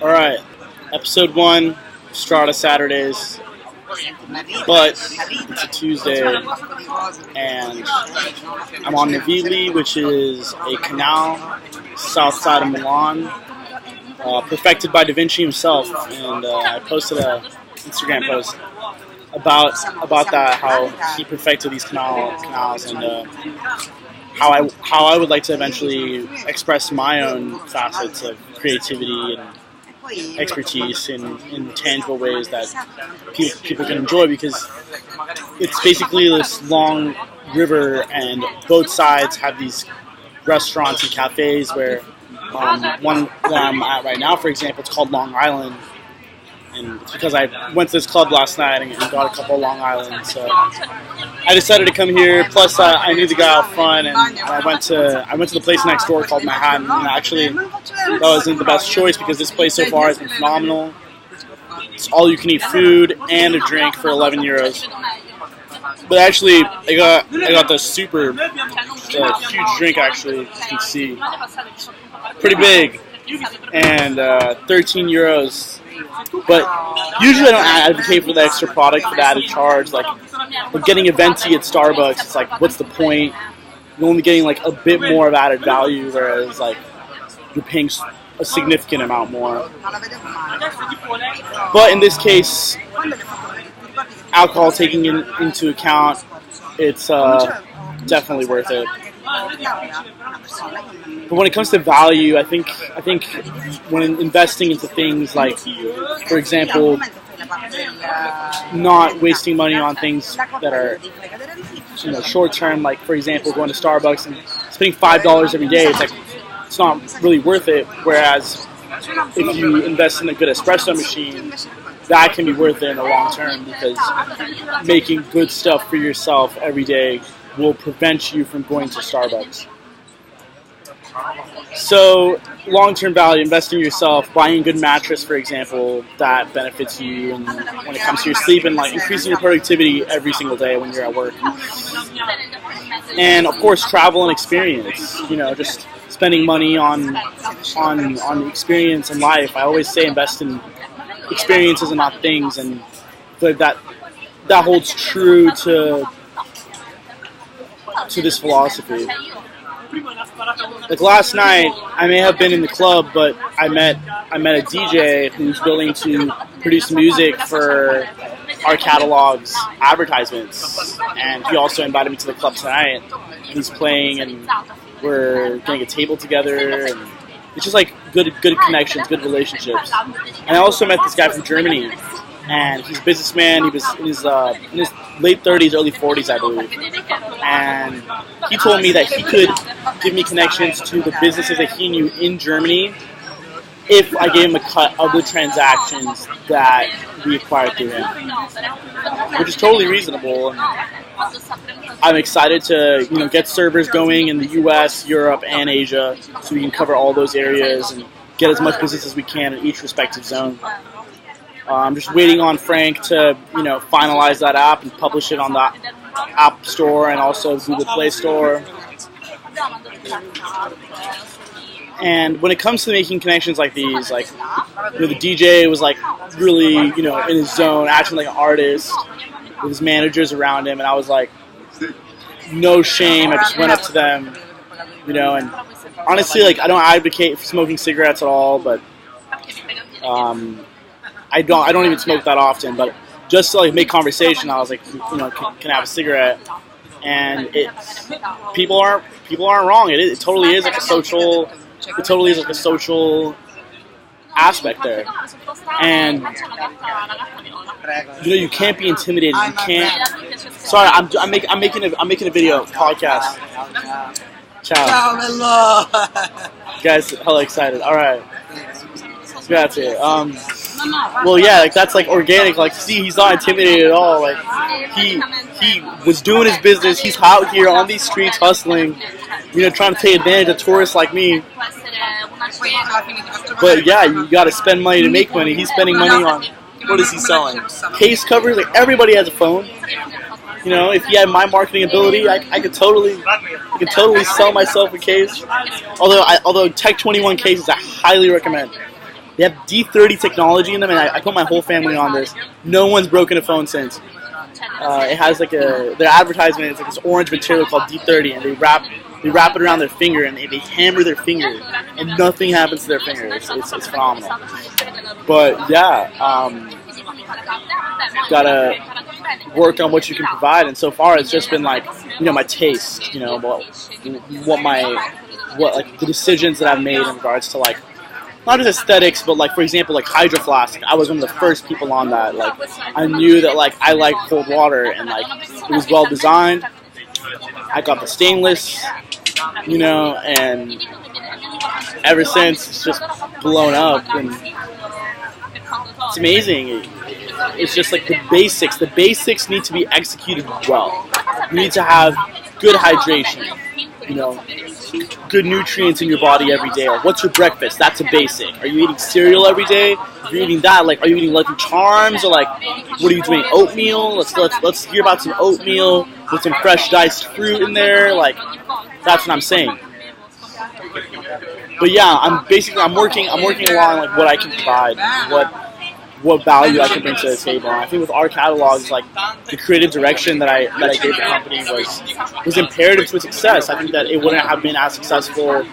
All right, episode 1, Strata Saturdays, but it's a Tuesday, and I'm on Navili, which is a canal south side of Milan, perfected by Da Vinci himself, and I posted a Instagram post about that, how he perfected these canals, and how I would like to eventually express my own facets of creativity and expertise in tangible ways that people can enjoy, because it's basically this long river and both sides have these restaurants and cafes where one where I'm at right now, for example, it's called Long Island, and it's because I went to this club last night and got a couple of Long Islands, so I decided to come here. Plus, I knew the guy out front, and I went to the place next door called Manhattan. And actually, that wasn't the best choice because this place so far has been phenomenal. It's all you can eat food and a drink for 11 euros. But actually, I got the huge drink. Actually, you can see, pretty big, and 13 euros. But usually I don't advocate for the extra product, for the added charge. Like getting a venti at Starbucks, it's like, what's the point? You're only getting like a bit more of added value, whereas like you're paying a significant amount more. But in this case, alcohol taking into account, it's definitely worth it. But when it comes to value, I think when investing into things like, for example, not wasting money on things that are, short term, like for example going to Starbucks and spending $5 every day, it's not really worth it. Whereas if you invest in a good espresso machine, that can be worth it in the long term, because making good stuff for yourself every day will prevent you from going to Starbucks. So, long-term value, investing in yourself, buying a good mattress, for example, that benefits you, and when it comes to your sleep, and like increasing your productivity every single day when you're at work. And of course, travel and experience. Just spending money on experience in life. I always say invest in experiences and not things, and that holds true to this philosophy. Like last night, I may have been in the club, but I met a DJ who's willing to produce music for our catalog's advertisements, and he also invited me to the club tonight. And he's playing, and we're getting a table together, and it's just like good connections, good relationships. And I also met this guy from Germany, and he's a businessman. He was in his late 30s, early 40s, I believe. And he told me that he could give me connections to the businesses that he knew in Germany if I gave him a cut of the transactions that we acquired through him, which is totally reasonable. And I'm excited to get servers going in the U.S., Europe, and Asia, so we can cover all those areas and get as much business as we can in each respective zone. I'm just waiting on Frank to, finalize that app and publish it on the App Store and also Google Play Store. And when it comes to making connections like these, like, the DJ was like really, in his zone, acting like an artist with his managers around him, and I was like, no shame. I just went up to them, and honestly, like, I don't advocate for smoking cigarettes at all, but I don't even smoke that often, but just to like make conversation, I was like, can I have a cigarette? And people aren't wrong. It totally is like a social. It totally is like a social aspect there, and you can't be intimidated. You can't. Sorry, I'm making a video podcast. Ciao. Hello. Guys, hella excited. All right. Grazie. Well, yeah, like that's like organic. Like, see, he's not intimidated at all. Like, he was doing his business. He's out here on these streets hustling, trying to take advantage of tourists like me. But yeah, you got to spend money to make money. He's spending money on, what is he selling? Case covers. Like, everybody has a phone. If he had my marketing ability, I could totally sell myself a case. Although Tech 21 cases I highly recommend. They have D30 technology in them, and I put my whole family on this. No one's broken a phone since. It has like their advertisement is like this orange material called D30, and they wrap it around their finger, and they hammer their finger, and nothing happens to their finger. It's phenomenal. But yeah, gotta work on what you can provide, and so far it's just been like, my taste, what like the decisions that I've made in regards to like not just aesthetics, but like for example like Hydro Flask. I was one of the first people on that. Like I knew that like I like cold water, and like it was well designed. I got the stainless, and ever since it's just blown up, and it's amazing. It's just like the basics. The basics need to be executed well. You need to have good hydration, good nutrients in your body every day. Like, what's your breakfast? That's a basic. Are you eating cereal every day? If you're eating that, like, are you eating Lucky Charms, or like, what are you doing? Oatmeal? Let's hear about some oatmeal with some fresh diced fruit in there. Like, that's what I'm saying. But yeah, I'm working along like what I can provide, what value I can bring to the table. And I think with our catalogs, like the creative direction that I gave the company was imperative to its success. I think that it wouldn't have been as successful.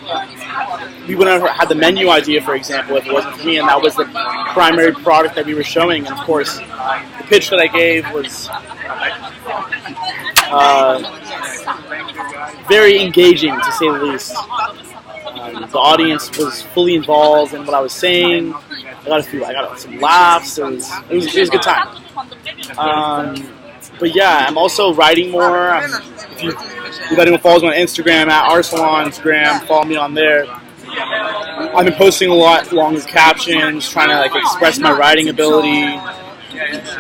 We wouldn't have had the menu idea, for example, if it wasn't for me, and that was the primary product that we were showing. And of course, the pitch that I gave was very engaging, to say the least. The audience was fully involved in what I was saying. I got some laughs. It was a good time. But yeah, I'm also writing more. If anyone follows me on Instagram at @rsalongram, follow me on there. I've been posting a lot along with captions, trying to like express my writing ability.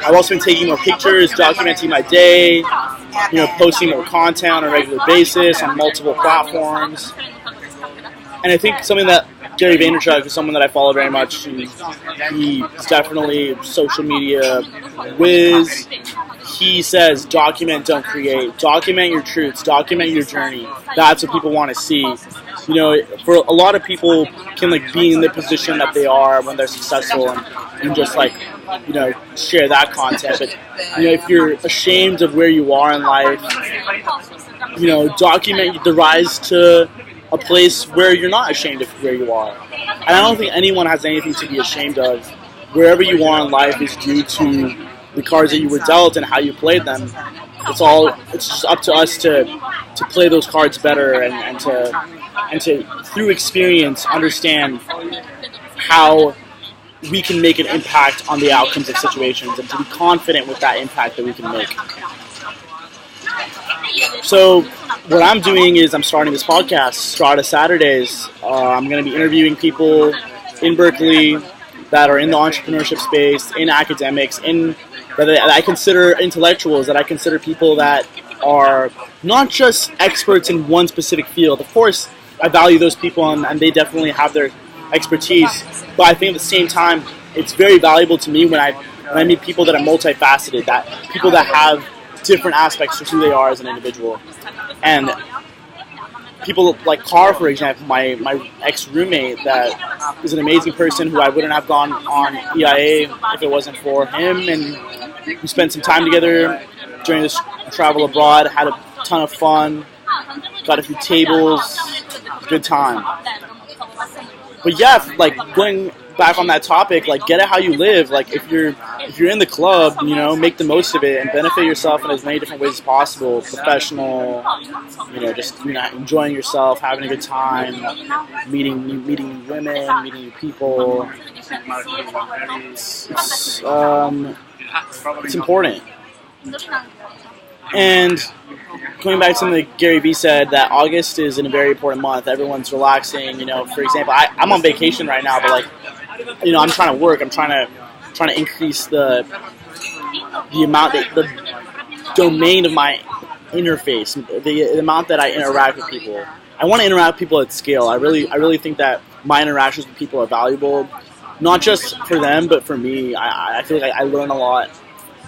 I've also been taking more pictures, documenting my day, posting more content on a regular basis on multiple platforms. And I think something that Gary Vaynerchuk is someone that I follow very much. He's definitely a social media whiz. He says, document, don't create. Document your truths. Document your journey. That's what people want to see. For a lot of people can like be in the position that they are when they're successful and just like, share that content. But, if you're ashamed of where you are in life, document the rise to a place where you're not ashamed of where you are. And I don't think anyone has anything to be ashamed of. Wherever you are in life is due to the cards that you were dealt and how you played them. It's just up to us to play those cards better and to through experience understand how we can make an impact on the outcomes of situations, and to be confident with that impact that we can make. So what I'm doing is I'm starting this podcast, Strata Saturdays. I'm going to be interviewing people in Berkeley that are in the entrepreneurship space, in academics, that I consider intellectuals, that I consider people that are not just experts in one specific field. Of course, I value those people, and they definitely have their expertise. But I think at the same time, it's very valuable to me when I meet people that are multifaceted, that people that have different aspects to who they are as an individual. And people like Carr, for example, my ex-roommate, that is an amazing person who I wouldn't have gone on EIA if it wasn't for him. And we spent some time together during this travel abroad, had a ton of fun, got a few tables, good time. But yeah, like going back on that topic, like get it how you live. Like if you're in the club, make the most of it and benefit yourself in as many different ways as possible. Professional, just enjoying yourself, having a good time, meeting new women, meeting new people. It's important. And going back to something that Gary Vee said, that August is a very important month. Everyone's relaxing. For example, I'm on vacation right now, but like, I'm trying to work. I'm trying to increase the amount, the domain of my interface, the amount that I interact with people. I want to interact with people at scale. I really think that my interactions with people are valuable, not just for them, but for me. I feel like I learn a lot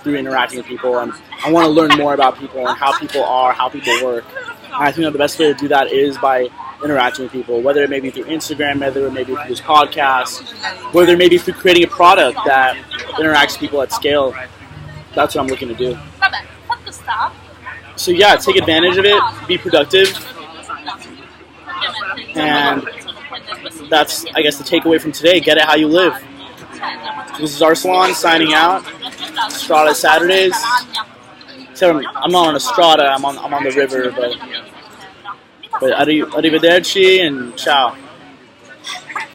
through interacting with people, and I want to learn more about people and how people are, how people work. And I think that the best way to do that is by interacting with people, whether it may be through Instagram, whether it may be through this podcast, whether it may be through creating a product that interacts with people at scale. That's what I'm looking to do. So yeah, take advantage of it, be productive, and that's, I guess, the takeaway from today. Get it how you live. This is Arsalan signing out. Strada Saturdays. So I'm not on a strada, I'm on the river, but arrivederci and ciao.